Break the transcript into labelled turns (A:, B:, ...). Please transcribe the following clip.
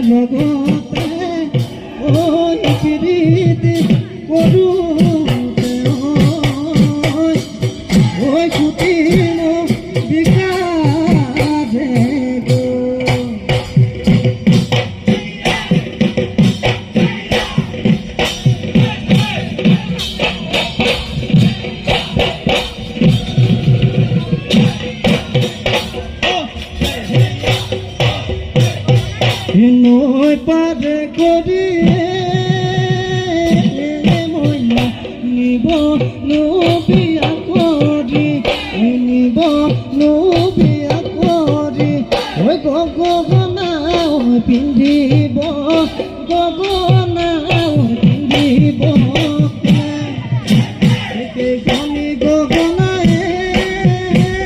A: লগতে ওই পিরিতি করুতে ওই কুটিল বিকারে গো নই পারে করিয়ে মইনা নিব নবিয়া করি নিব নবিয়া করি ওই গগনা পিন্ধিব